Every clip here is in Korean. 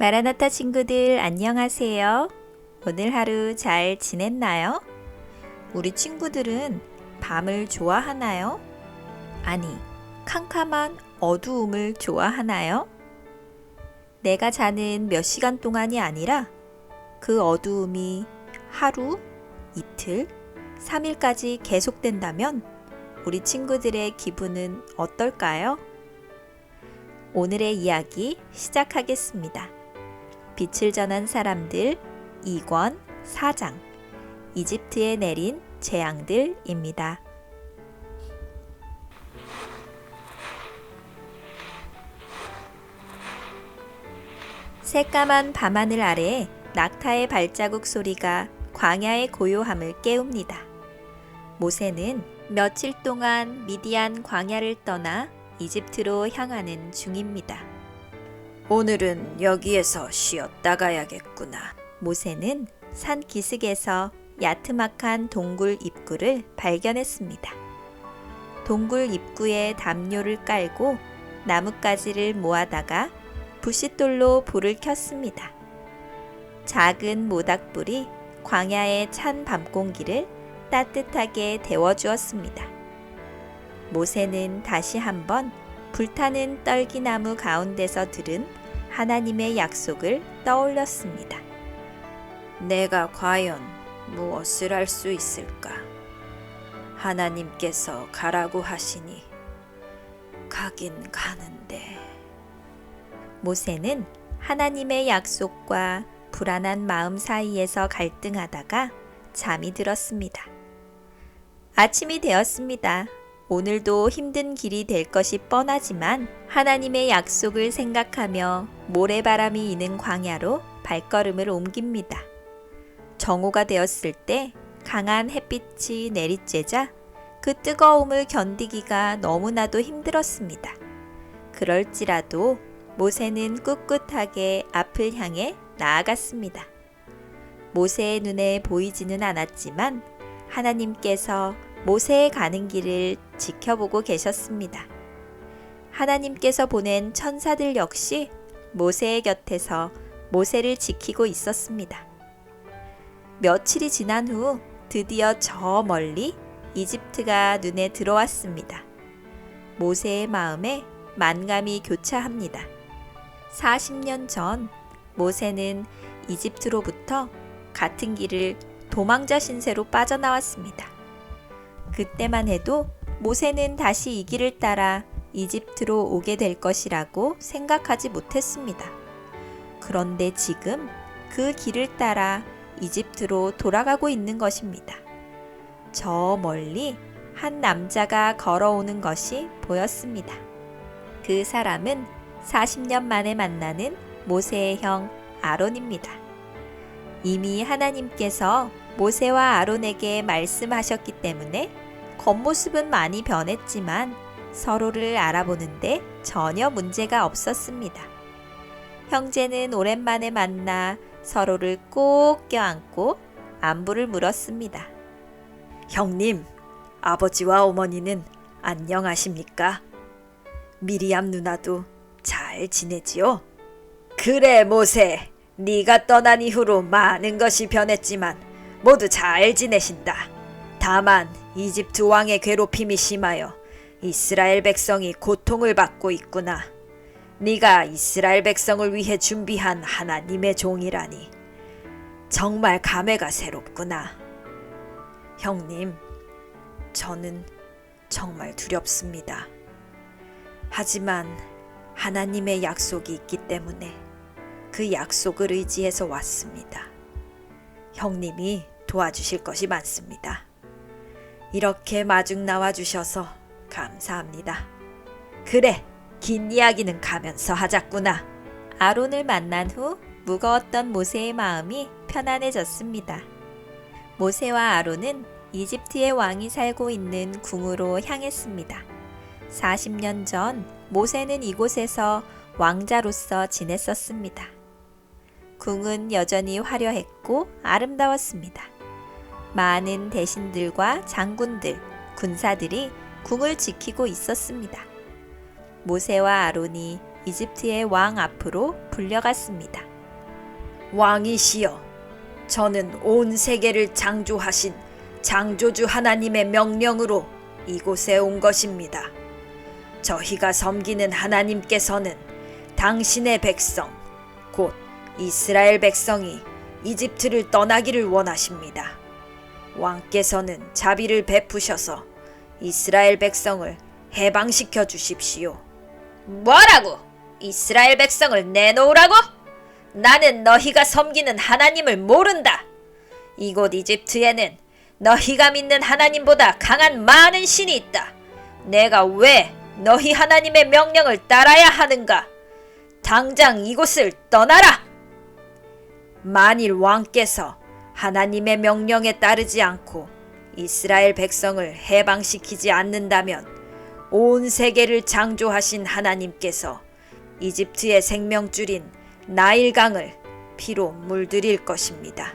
마라나타 친구들 안녕하세요. 오늘 하루 잘 지냈나요? 우리 친구들은 밤을 좋아하나요? 아니, 캄캄한 어두움을 좋아하나요? 내가 자는 몇 시간 동안이 아니라 그 어두움이 하루, 이틀, 3일까지 계속된다면 우리 친구들의 기분은 어떨까요? 오늘의 이야기 시작하겠습니다. 빛을 전한 사람들 2권 4장 이집트에 내린 재앙들입니다. 새까만 밤하늘 아래 낙타의 발자국 소리가 광야의 고요함을 깨웁니다. 모세는 며칠 동안 미디안 광야를 떠나 이집트로 향하는 중입니다. 오늘은 여기에서 쉬었다 가야겠구나. 모세는 산 기슭에서 야트막한 동굴 입구를 발견했습니다. 동굴 입구에 담요를 깔고 나뭇가지를 모아다가 부싯돌로 불을 켰습니다. 작은 모닥불이 광야의 찬 밤 공기를 따뜻하게 데워주었습니다. 모세는 다시 한번 불타는 떨기나무 가운데서 들은 하나님의 약속을 떠올렸습니다. 내가 과연 무엇을 할 수 있을까? 하나님께서 가라고 하시니 가긴 가는데. 모세는 하나님의 약속과 불안한 마음 사이에서 갈등하다가 잠이 들었습니다. 아침이 되었습니다. 오늘도 힘든 길이 될 것이 뻔하지만 하나님의 약속을 생각하며 모래바람이 이는 광야로 발걸음을 옮깁니다. 정오가 되었을 때 강한 햇빛이 내리쬐자 그 뜨거움을 견디기가 너무나도 힘들었습니다. 그럴지라도 모세는 꿋꿋하게 앞을 향해 나아갔습니다. 모세의 눈에 보이지는 않았지만 하나님께서 모세의 가는 길을 지켜보고 계셨습니다. 하나님께서 보낸 천사들 역시 모세의 곁에서 모세를 지키고 있었습니다. 며칠이 지난 후 드디어 저 멀리 이집트가 눈에 들어왔습니다. 모세의 마음에 만감이 교차합니다. 40년 전 모세는 이집트로부터 같은 길을 도망자 신세로 빠져나왔습니다. 그때만 해도 모세는 다시 이 길을 따라 이집트로 오게 될 것이라고 생각하지 못했습니다. 그런데 지금 그 길을 따라 이집트로 돌아가고 있는 것입니다. 저 멀리 한 남자가 걸어오는 것이 보였습니다. 그 사람은 40년 만에 만나는 모세의 형 아론입니다. 이미 하나님께서 모세와 아론에게 말씀하셨기 때문에 겉모습은 많이 변했지만 서로를 알아보는데 전혀 문제가 없었습니다. 형제는 오랜만에 만나 서로를 꼭 껴안고 안부를 물었습니다. 형님, 아버지와 어머니는 안녕하십니까? 미리암 누나도 잘 지내지요? 그래 모세, 네가 떠난 이후로 많은 것이 변했지만 모두 잘 지내신다. 다만 이집트 왕의 괴롭힘이 심하여 이스라엘 백성이 고통을 받고 있구나. 네가 이스라엘 백성을 위해 준비한 하나님의 종이라니 정말 감회가 새롭구나. 형님, 저는 정말 두렵습니다. 하지만 하나님의 약속이 있기 때문에 그 약속을 의지해서 왔습니다. 형님이 도와주실 것이 많습니다. 이렇게 마중 나와주셔서 감사합니다. 그래, 긴 이야기는 가면서 하자꾸나. 아론을 만난 후 무거웠던 모세의 마음이 편안해졌습니다. 모세와 아론은 이집트의 왕이 살고 있는 궁으로 향했습니다. 40년 전 모세는 이곳에서 왕자로서 지냈었습니다. 궁은 여전히 화려했고 아름다웠습니다. 많은 대신들과 장군들, 군사들이 궁을 지키고 있었습니다. 모세와 아론이 이집트의 왕 앞으로 불려갔습니다. 왕이시여, 저는 온 세계를 창조하신 창조주 하나님의 명령으로 이곳에 온 것입니다. 저희가 섬기는 하나님께서는 당신의 백성, 곧 이스라엘 백성이 이집트를 떠나기를 원하십니다. 왕께서는 자비를 베푸셔서 이스라엘 백성을 해방시켜 주십시오. 뭐라고? 이스라엘 백성을 내놓으라고? 나는 너희가 섬기는 하나님을 모른다. 이곳 이집트에는 너희가 믿는 하나님보다 강한 많은 신이 있다. 내가 왜 너희 하나님의 명령을 따라야 하는가? 당장 이곳을 떠나라! 만일 왕께서 하나님의 명령에 따르지 않고 이스라엘 백성을 해방시키지 않는다면 온 세계를 창조하신 하나님께서 이집트의 생명줄인 나일강을 피로 물들일 것입니다.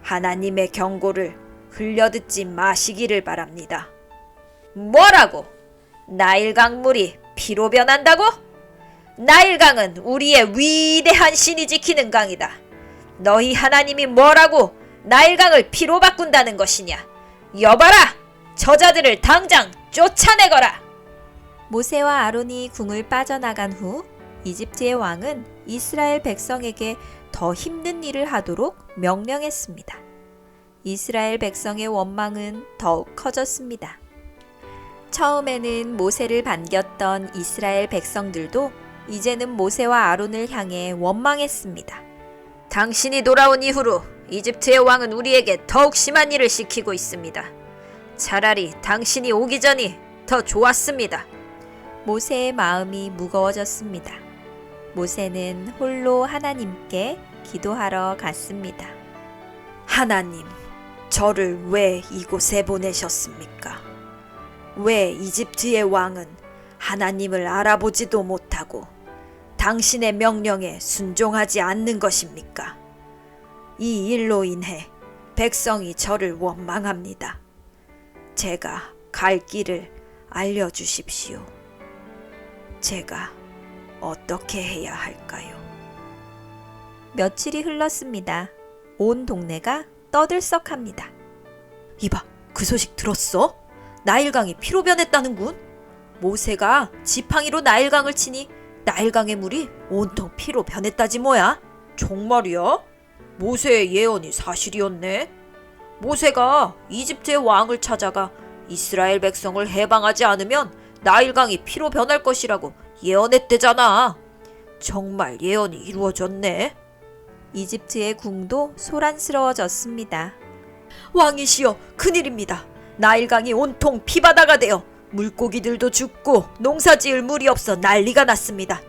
하나님의 경고를 흘려듣지 마시기를 바랍니다. 뭐라고? 나일강 물이 피로 변한다고? 나일강은 우리의 위대한 신이 지키는 강이다. 너희 하나님이 뭐라고 나일강을 피로 바꾼다는 것이냐? 여봐라! 저자들을 당장 쫓아내거라! 모세와 아론이 궁을 빠져나간 후 이집트의 왕은 이스라엘 백성에게 더 힘든 일을 하도록 명령했습니다. 이스라엘 백성의 원망은 더욱 커졌습니다. 처음에는 모세를 반겼던 이스라엘 백성들도 이제는 모세와 아론을 향해 원망했습니다. 당신이 돌아온 이후로 이집트의 왕은 우리에게 더욱 심한 일을 시키고 있습니다. 차라리 당신이 오기 전이 더 좋았습니다. 모세의 마음이 무거워졌습니다. 모세는 홀로 하나님께 기도하러 갔습니다. 하나님, 저를 왜 이곳에 보내셨습니까? 왜 이집트의 왕은 하나님을 알아보지도 못하고 당신의 명령에 순종하지 않는 것입니까? 이 일로 인해 백성이 저를 원망합니다. 제가 갈 길을 알려주십시오. 제가 어떻게 해야 할까요? 며칠이 흘렀습니다. 온 동네가 떠들썩합니다. 이봐, 그 소식 들었어? 나일강이 피로 변했다는군. 모세가 지팡이로 나일강을 치니 나일강의 물이 온통 피로 변했다지 뭐야. 정말이야? 모세의 예언이 사실이었네. 모세가 이집트의 왕을 찾아가 이스라엘 백성을 해방하지 않으면 나일강이 피로 변할 것이라고 예언했대잖아. 정말 예언이 이루어졌네. 이집트의 궁도 소란스러워졌습니다. 왕이시여, 큰일입니다. 나일강이 온통 피바다가 되어 물고기들도 죽고 농사지을 물이 없어 난리가 났습니다.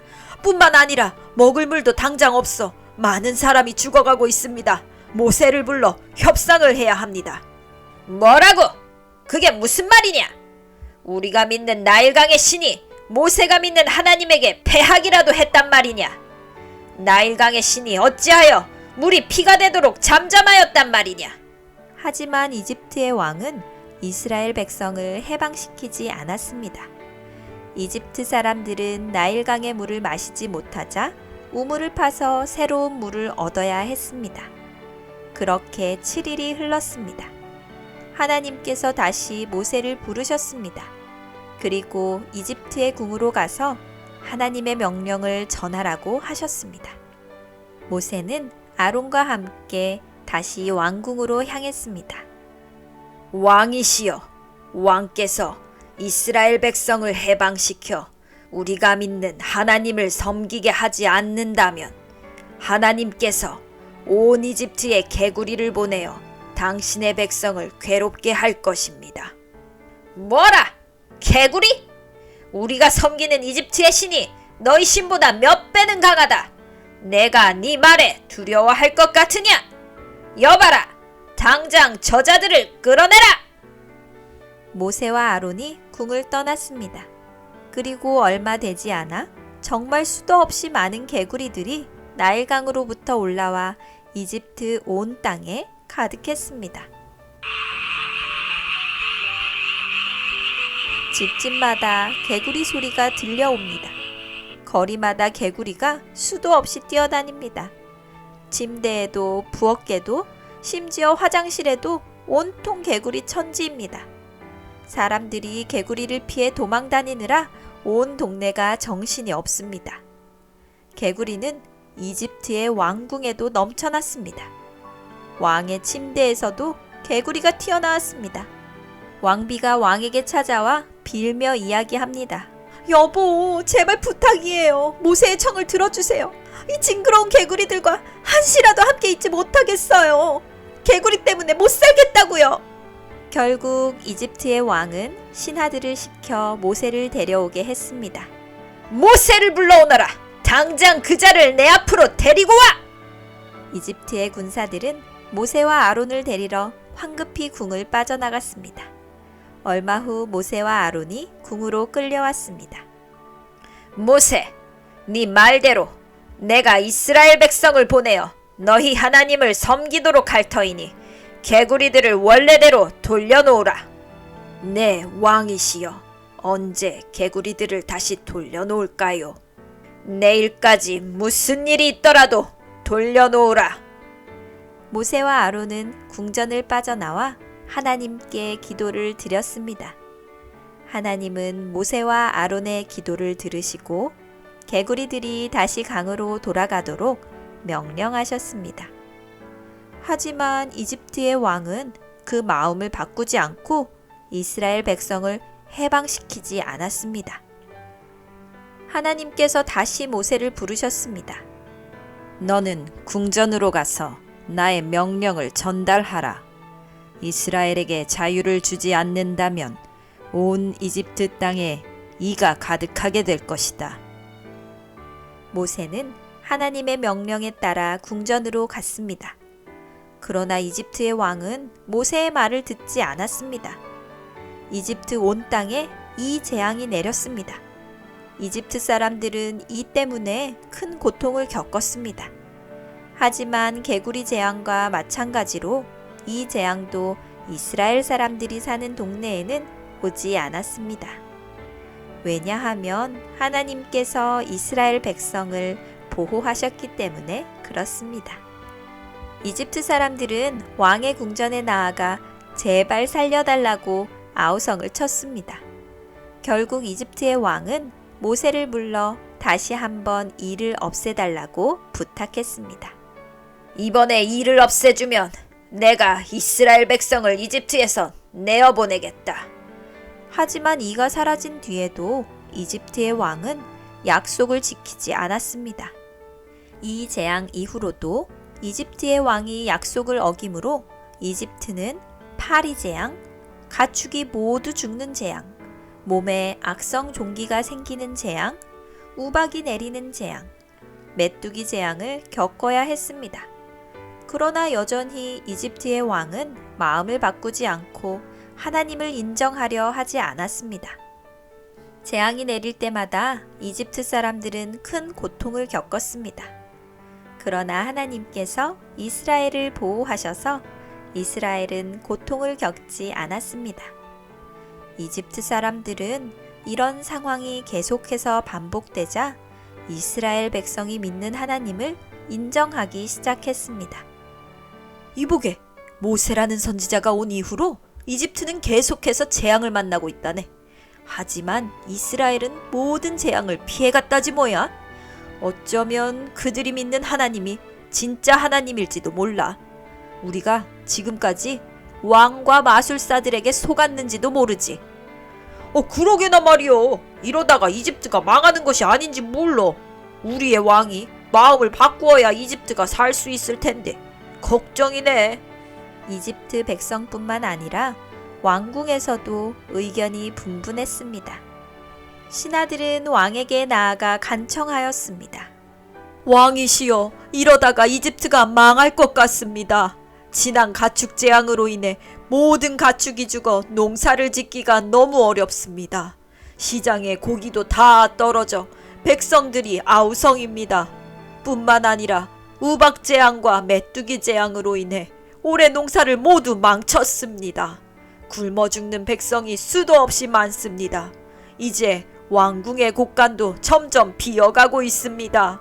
뿐만 아니라 먹을 물도 당장 없어 많은 사람이 죽어가고 있습니다. 모세를 불러 협상을 해야 합니다. 뭐라고? 그게 무슨 말이냐? 우리가 믿는 나일강의 신이 모세가 믿는 하나님에게 패하기라도 했단 말이냐? 나일강의 신이 어찌하여 물이 피가 되도록 잠잠하였단 말이냐? 하지만 이집트의 왕은 이스라엘 백성을 해방시키지 않았습니다. 이집트 사람들은 나일강의 물을 마시지 못하자 우물을 파서 새로운 물을 얻어야 했습니다. 그렇게 7일이 흘렀습니다. 하나님께서 다시 모세를 부르셨습니다. 그리고 이집트의 궁으로 가서 하나님의 명령을 전하라고 하셨습니다. 모세는 아론과 함께 다시 왕궁으로 향했습니다. 왕이시여, 왕께서 이스라엘 백성을 해방시켜 우리가 믿는 하나님을 섬기게 하지 않는다면 하나님께서 온 이집트에 개구리를 보내어 당신의 백성을 괴롭게 할 것입니다. 뭐라? 개구리? 우리가 섬기는 이집트의 신이 너희 신보다 몇 배는 강하다. 내가 네 말에 두려워할 것 같으냐? 여봐라! 당장 저자들을 끌어내라! 모세와 아론이 궁을 떠났습니다. 그리고 얼마 되지 않아 정말 수도 없이 많은 개구리들이 나일강으로부터 올라와 이집트 온 땅에 가득했습니다. 집집마다 개구리 소리가 들려옵니다. 거리마다 개구리가 수도 없이 뛰어다닙니다. 침대에도 부엌에도 심지어 화장실에도 온통 개구리 천지입니다. 사람들이 개구리를 피해 도망 다니느라 온 동네가 정신이 없습니다. 개구리는 이집트의 왕궁에도 넘쳐났습니다. 왕의 침대에서도 개구리가 튀어나왔습니다. 왕비가 왕에게 찾아와 빌며 이야기합니다. 여보, 제발 부탁이에요. 모세의 청을 들어주세요. 이 징그러운 개구리들과 한시라도 함께 있지 못하겠어요. 개구리 때문에 못 살겠다고요. 결국 이집트의 왕은 신하들을 시켜 모세를 데려오게 했습니다. 모세를 불러오너라. 당장 그 자를 내 앞으로 데리고 와! 이집트의 군사들은 모세와 아론을 데리러 황급히 궁을 빠져나갔습니다. 얼마 후 모세와 아론이 궁으로 끌려왔습니다. 모세, 네 말대로 내가 이스라엘 백성을 보내어 너희 하나님을 섬기도록 할 터이니 개구리들을 원래대로 돌려놓으라. 네, 왕이시여, 언제 개구리들을 다시 돌려놓을까요? 내일까지 무슨 일이 있더라도 돌려놓으라. 모세와 아론은 궁전을 빠져나와 하나님께 기도를 드렸습니다. 하나님은 모세와 아론의 기도를 들으시고 개구리들이 다시 강으로 돌아가도록 명령하셨습니다. 하지만 이집트의 왕은 그 마음을 바꾸지 않고 이스라엘 백성을 해방시키지 않았습니다. 하나님께서 다시 모세를 부르셨습니다. 너는 궁전으로 가서 나의 명령을 전달하라. 이스라엘에게 자유를 주지 않는다면 온 이집트 땅에 이가 가득하게 될 것이다. 모세는 하나님의 명령에 따라 궁전으로 갔습니다. 그러나 이집트의 왕은 모세의 말을 듣지 않았습니다. 이집트 온 땅에 이 재앙이 내렸습니다. 이집트 사람들은 이 때문에 큰 고통을 겪었습니다. 하지만 개구리 재앙과 마찬가지로 이 재앙도 이스라엘 사람들이 사는 동네에는 오지 않았습니다. 왜냐하면 하나님께서 이스라엘 백성을 보호하셨기 때문에 그렇습니다. 이집트 사람들은 왕의 궁전에 나아가 제발 살려달라고 아우성을 쳤습니다. 결국 이집트의 왕은 모세를 불러 다시 한번 이를 없애달라고 부탁했습니다. 이번에 이를 없애주면 내가 이스라엘 백성을 이집트에서 내어보내겠다. 하지만 이가 사라진 뒤에도 이집트의 왕은 약속을 지키지 않았습니다. 이 재앙 이후로도 이집트의 왕이 약속을 어기므로 이집트는 파리 재앙, 가축이 모두 죽는 재앙, 몸에 악성 종기가 생기는 재앙, 우박이 내리는 재앙, 메뚜기 재앙을 겪어야 했습니다. 그러나 여전히 이집트의 왕은 마음을 바꾸지 않고 하나님을 인정하려 하지 않았습니다. 재앙이 내릴 때마다 이집트 사람들은 큰 고통을 겪었습니다. 그러나 하나님께서 이스라엘을 보호하셔서 이스라엘은 고통을 겪지 않았습니다. 이집트 사람들은 이런 상황이 계속해서 반복되자 이스라엘 백성이 믿는 하나님을 인정하기 시작했습니다. 이보게, 모세라는 선지자가 온 이후로 이집트는 계속해서 재앙을 만나고 있다네. 하지만 이스라엘은 모든 재앙을 피해갔다지 뭐야. 어쩌면 그들이 믿는 하나님이 진짜 하나님일지도 몰라. 우리가 지금까지 왕과 마술사들에게 속았는지도 모르지. 그러게나 말이여. 이러다가 이집트가 망하는 것이 아닌지 몰라. 우리의 왕이 마음을 바꾸어야 이집트가 살 수 있을 텐데 걱정이네. 이집트 백성뿐만 아니라 왕궁에서도 의견이 분분했습니다. 신하들은 왕에게 나아가 간청하였습니다. 왕이시여, 이러다가 이집트가 망할 것 같습니다. 지난 가축 재앙으로 인해 모든 가축이 죽어 농사를 짓기가 너무 어렵습니다. 시장에 고기도 다 떨어져 백성들이 아우성입니다. 뿐만 아니라 우박 재앙과 메뚜기 재앙으로 인해 올해 농사를 모두 망쳤습니다. 굶어 죽는 백성이 수도 없이 많습니다. 이제 왕궁의 곳간도 점점 비어가고 있습니다.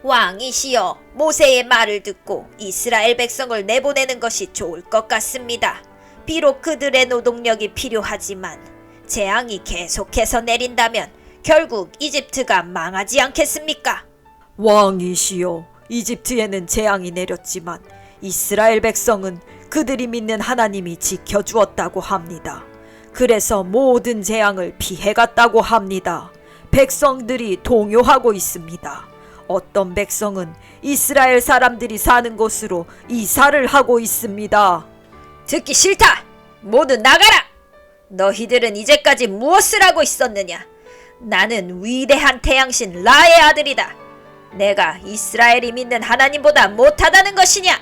왕이시여, 모세의 말을 듣고 이스라엘 백성을 내보내는 것이 좋을 것 같습니다. 비록 그들의 노동력이 필요하지만 재앙이 계속해서 내린다면 결국 이집트가 망하지 않겠습니까? 왕이시여, 이집트에는 재앙이 내렸지만 이스라엘 백성은 그들이 믿는 하나님이 지켜주었다고 합니다. 그래서 모든 재앙을 피해갔다고 합니다. 백성들이 동요하고 있습니다. 어떤 백성은 이스라엘 사람들이 사는 곳으로 이사를 하고 있습니다. 듣기 싫다! 모두 나가라! 너희들은 이제까지 무엇을 하고 있었느냐? 나는 위대한 태양신 라의 아들이다. 내가 이스라엘이 믿는 하나님보다 못하다는 것이냐?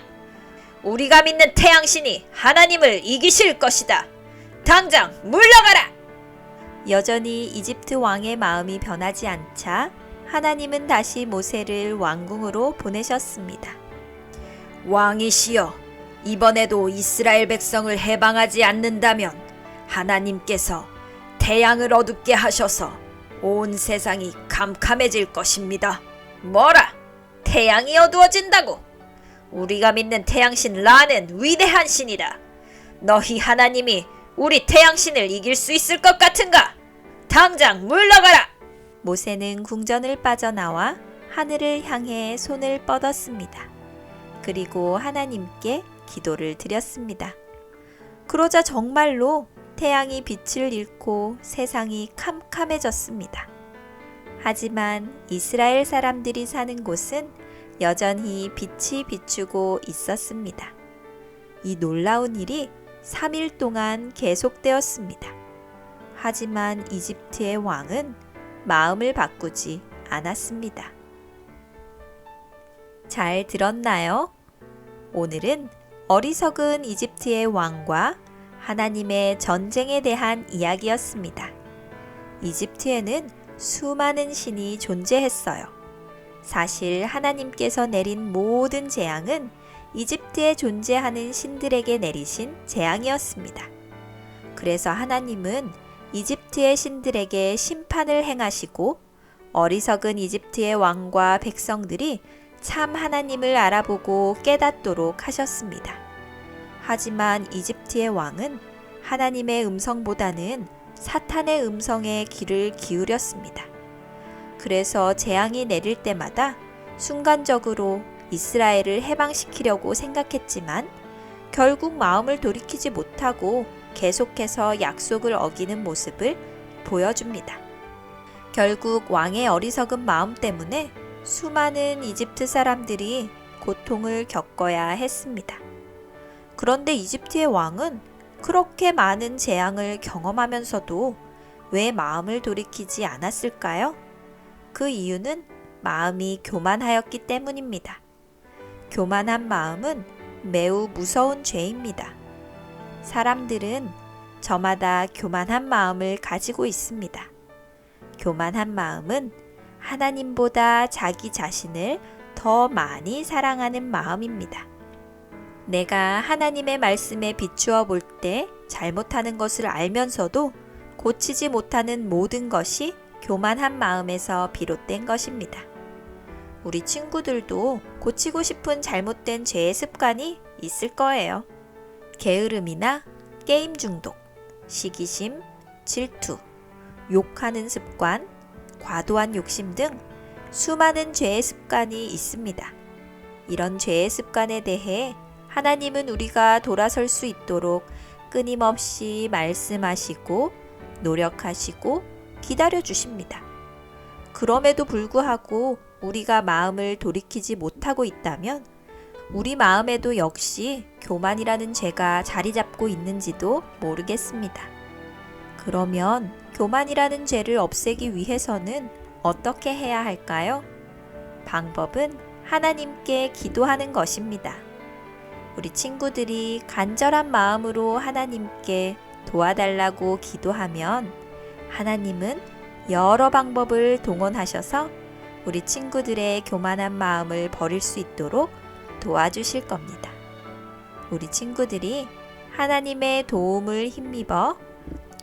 우리가 믿는 태양신이 하나님을 이기실 것이다. 당장 물러가라! 여전히 이집트 왕의 마음이 변하지 않자 하나님은 다시 모세를 왕궁으로 보내셨습니다. 왕이시여, 이번에도 이스라엘 백성을 해방하지 않는다면 하나님께서 태양을 어둡게 하셔서 온 세상이 캄캄해질 것입니다. 뭐라? 태양이 어두워진다고? 우리가 믿는 태양신 라는 위대한 신이다. 너희 하나님이 우리 태양신을 이길 수 있을 것 같은가? 당장 물러가라! 모세는 궁전을 빠져나와 하늘을 향해 손을 뻗었습니다. 그리고 하나님께 기도를 드렸습니다. 그러자 정말로 태양이 빛을 잃고 세상이 캄캄해졌습니다. 하지만 이스라엘 사람들이 사는 곳은 여전히 빛이 비추고 있었습니다. 이 놀라운 일이 3일 동안 계속되었습니다. 하지만 이집트의 왕은 마음을 바꾸지 않았습니다. 잘 들었나요? 오늘은 어리석은 이집트의 왕과 하나님의 전쟁에 대한 이야기였습니다. 이집트에는 수많은 신이 존재했어요. 사실 하나님께서 내린 모든 재앙은 이집트에 존재하는 신들에게 내리신 재앙이었습니다. 그래서 하나님은 이집트의 신들에게 심판을 행하시고 어리석은 이집트의 왕과 백성들이 참 하나님을 알아보고 깨닫도록 하셨습니다. 하지만 이집트의 왕은 하나님의 음성보다는 사탄의 음성에 귀를 기울였습니다. 그래서 재앙이 내릴 때마다 순간적으로 이스라엘을 해방시키려고 생각했지만 결국 마음을 돌이키지 못하고 계속해서 약속을 어기는 모습을 보여줍니다. 결국 왕의 어리석은 마음 때문에 수많은 이집트 사람들이 고통을 겪어야 했습니다. 그런데 이집트의 왕은 그렇게 많은 재앙을 경험하면서도 왜 마음을 돌이키지 않았을까요? 그 이유는 마음이 교만하였기 때문입니다. 교만한 마음은 매우 무서운 죄입니다. 사람들은 저마다 교만한 마음을 가지고 있습니다. 교만한 마음은 하나님보다 자기 자신을 더 많이 사랑하는 마음입니다. 내가 하나님의 말씀에 비추어 볼 때 잘못하는 것을 알면서도 고치지 못하는 모든 것이 교만한 마음에서 비롯된 것입니다. 우리 친구들도 고치고 싶은 잘못된 죄의 습관이 있을 거예요. 게으름이나 게임 중독, 시기심, 질투, 욕하는 습관, 과도한 욕심 등 수많은 죄의 습관이 있습니다. 이런 죄의 습관에 대해 하나님은 우리가 돌아설 수 있도록 끊임없이 말씀하시고 노력하시고 기다려 주십니다. 그럼에도 불구하고 우리가 마음을 돌이키지 못하고 있다면 우리 마음에도 역시 교만이라는 죄가 자리 잡고 있는지도 모르겠습니다. 그러면 교만이라는 죄를 없애기 위해서는 어떻게 해야 할까요? 방법은 하나님께 기도하는 것입니다. 우리 친구들이 간절한 마음으로 하나님께 도와달라고 기도하면 하나님은 여러 방법을 동원하셔서 우리 친구들의 교만한 마음을 버릴 수 있도록 도와주실 겁니다. 우리 친구들이 하나님의 도움을 힘입어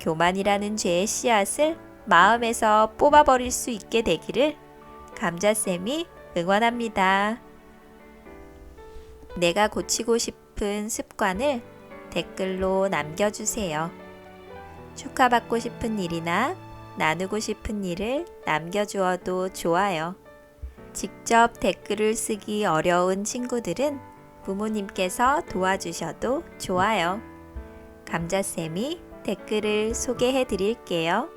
교만이라는 죄의 씨앗을 마음에서 뽑아버릴 수 있게 되기를 감자쌤이 응원합니다. 내가 고치고 싶은 습관을 댓글로 남겨주세요. 축하받고 싶은 일이나 나누고 싶은 일을 남겨주어도 좋아요. 직접 댓글을 쓰기 어려운 친구들은 부모님께서 도와주셔도 좋아요. 감자쌤이 댓글을 소개해 드릴게요.